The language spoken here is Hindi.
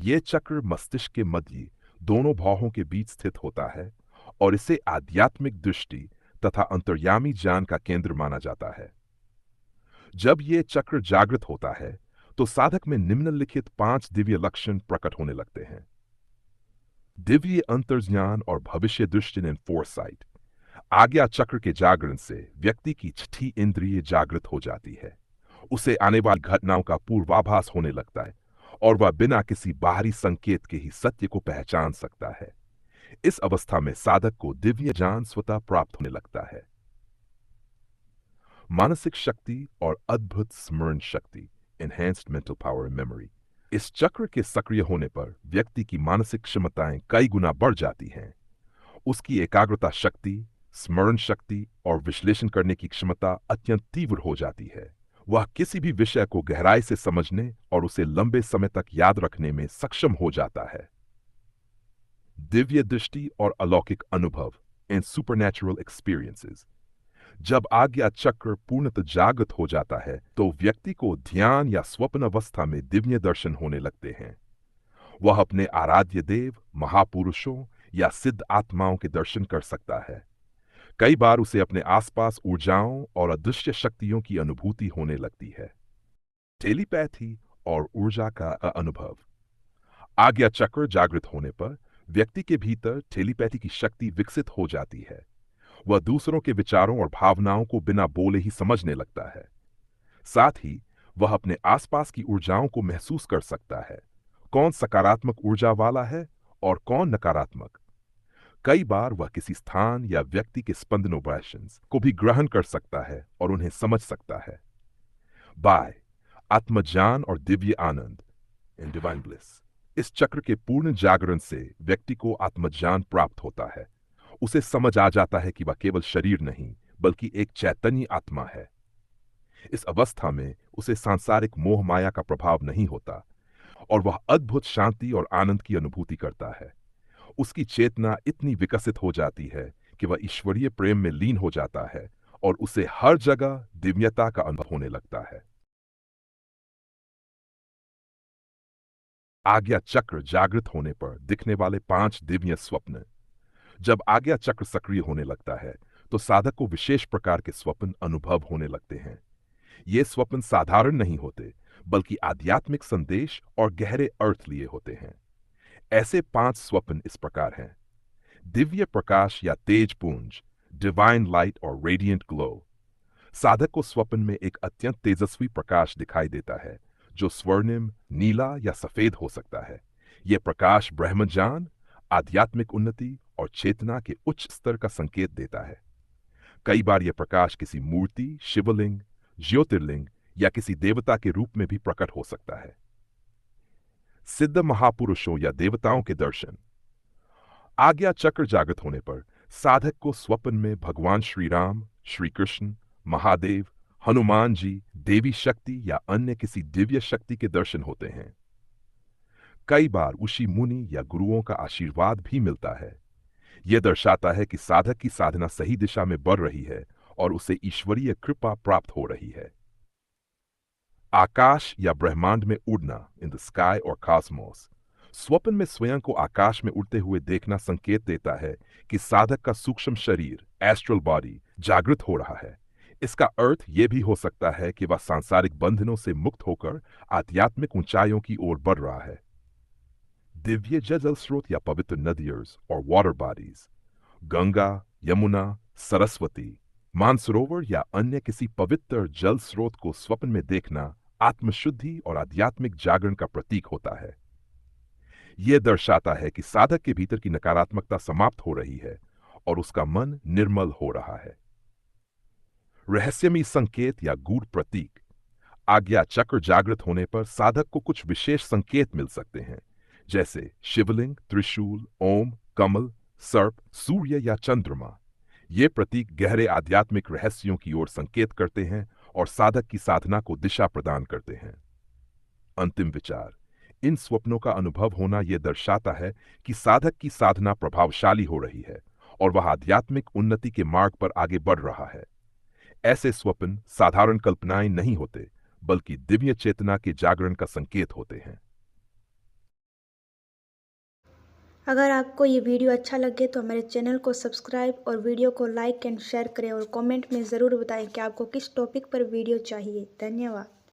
ये चक्र मस्तिष्क के मध्य दोनों भौहों के बीच स्थित होता है और इसे आध्यात्मिक दृष्टि तथा अंतर्यामी ज्ञान का केंद्र माना जाता है। जब ये चक्र जागृत होता है तो साधक में निम्नलिखित 5 दिव्य लक्षण प्रकट होने लगते हैं। दिव्य अंतर्ज्ञान और भविष्य दृष्टि इन फोरसाइट। आज्ञा चक्र के जागरण से व्यक्ति की छठी इंद्रिय जागृत हो जाती है। उसे आने वाली घटनाओं का पूर्वाभास होने लगता है और वह बिना किसी बाहरी संकेत के ही सत्य को पहचान सकता है। इस अवस्था में साधक को दिव्य ज्ञान स्वतः प्राप्त होने लगता है। मानसिक शक्ति और अद्भुत स्मरण शक्ति, enhanced mental power and memory. इस चक्र के सक्रिय होने पर व्यक्ति की मानसिक क्षमताएं कई गुना बढ़ जाती हैं। उसकी एकाग्रता शक्ति, स्मरण शक्ति और विश्लेषण करने की क्षमता अत्यंत तीव्र हो जाती है। वह किसी भी विषय को गहराई से समझने और उसे लंबे समय तक याद रखने में सक्षम हो जाता है। दिव्य दृष्टि और अलौकिक अनुभव इन सुपरनैचुरल एक्सपीरियंसेस। जब आज्ञा चक्र पूर्णतः जागृत हो जाता है तो व्यक्ति को ध्यान या स्वप्न अवस्था में दिव्य दर्शन होने लगते हैं। वह अपने आराध्य देव, महापुरुषों या सिद्ध आत्माओं के दर्शन कर सकता है। कई बार उसे अपने आसपास ऊर्जाओं और अदृश्य शक्तियों की अनुभूति होने लगती है। टेलीपैथी और ऊर्जा का अनुभव। आज्ञा चक्र जागृत होने पर व्यक्ति के भीतर टेलीपैथी की शक्ति विकसित हो जाती है। वह दूसरों के विचारों और भावनाओं को बिना बोले ही समझने लगता है। साथ ही वह अपने आसपास की ऊर्जाओं को महसूस कर सकता है। कौन सकारात्मक ऊर्जा वाला है और कौन नकारात्मक। कई बार वह किसी स्थान या व्यक्ति के स्पंदनों वाइब्रेशंस को भी ग्रहण कर सकता है और उन्हें समझ सकता है। बाय आत्मज्ञान और दिव्य आनंद इन डिवाइन ब्लिस। इस चक्र के पूर्ण जागरण से व्यक्ति को आत्मज्ञान प्राप्त होता है। उसे समझ आ जाता है कि वह केवल शरीर नहीं बल्कि एक चैतन्य आत्मा है। इस अवस्था में उसे सांसारिक मोह माया का प्रभाव नहीं होता और वह अद्भुत शांति और आनंद की अनुभूति करता है। उसकी चेतना इतनी विकसित हो जाती है कि वह ईश्वरीय प्रेम में लीन हो जाता है और उसे हर जगह दिव्यता का अनुभव होने लगता है। आज्ञा चक्र जागृत होने पर दिखने वाले 5 दिव्य स्वप्न। जब आज्ञा चक्र सक्रिय होने लगता है तो साधक को विशेष प्रकार के स्वप्न अनुभव होने लगते हैं। ये स्वप्न साधारण नहीं होते बल्कि आध्यात्मिक संदेश और गहरे अर्थ लिए होते हैं। ऐसे 5 स्वप्न इस प्रकार हैं। दिव्य प्रकाश या तेज पुंज, डिवाइन लाइट और रेडिएंट ग्लो। साधक को स्वप्न में एक अत्यंत तेजस्वी प्रकाश दिखाई देता है जो स्वर्णिम, नीला या सफेद हो सकता है। यह प्रकाश ब्रह्मज्ञान, आध्यात्मिक उन्नति और चेतना के उच्च स्तर का संकेत देता है। कई बार यह प्रकाश किसी मूर्ति, शिवलिंग, ज्योतिर्लिंग या किसी देवता के रूप में भी प्रकट हो सकता है। सिद्ध महापुरुषों या देवताओं के दर्शन। आज्ञा चक्र जागृत होने पर साधक को स्वप्न में भगवान श्री राम, श्री कृष्ण, महादेव, हनुमान जी, देवी शक्ति या अन्य किसी दिव्य शक्ति के दर्शन होते हैं। कई बार ऋषि मुनि या गुरुओं का आशीर्वाद भी मिलता है। यह दर्शाता है कि साधक की साधना सही दिशा में बढ़ रही है और उसे ईश्वरीय कृपा प्राप्त हो रही है। आकाश या ब्रह्मांड में उड़ना इन द स्काई और कॉस्मोस। स्वप्न में स्वयं को आकाश में उड़ते हुए देखना संकेत देता है कि साधक का सूक्ष्म शरीर, एस्ट्रल बॉडी, जागृत हो रहा है। इसका अर्थ यह भी हो सकता है कि वह सांसारिक बंधनों से मुक्त होकर आध्यात्मिक ऊंचाइयों की ओर बढ़ रहा है। दिव्य जल स्रोत या पवित्र नदियों और वाटर बॉडीज, गंगा, यमुना, सरस्वती, मानसरोवर या अन्य किसी पवित्र जल स्रोत को स्वप्न में देखना आत्मशुद्धि और आध्यात्मिक जागरण का प्रतीक होता है। यह दर्शाता है कि साधक के भीतर की नकारात्मकता समाप्त हो रही है और उसका मन निर्मल हो रहा है। रहस्यमयी संकेत या गूढ़ प्रतीक। आज्ञा चक्र जागृत होने पर साधक को कुछ विशेष संकेत मिल सकते हैं, जैसे शिवलिंग, त्रिशूल, ओम, कमल, सर्प, सूर्य या चंद्रमा। ये प्रतीक गहरे आध्यात्मिक रहस्यों की ओर संकेत करते हैं और साधक की साधना को दिशा प्रदान करते हैं। अंतिम विचार। इन स्वप्नों का अनुभव होना यह दर्शाता है कि साधक की साधना प्रभावशाली हो रही है और वह आध्यात्मिक उन्नति के मार्ग पर आगे बढ़ रहा है। ऐसे स्वप्न साधारण कल्पनाएं नहीं होते बल्कि दिव्य चेतना के जागरण का संकेत होते हैं। अगर आपको ये वीडियो अच्छा लगे तो हमारे चैनल को सब्सक्राइब और वीडियो को लाइक एंड शेयर करें और कमेंट में ज़रूर बताएं कि आपको किस टॉपिक पर वीडियो चाहिए। धन्यवाद।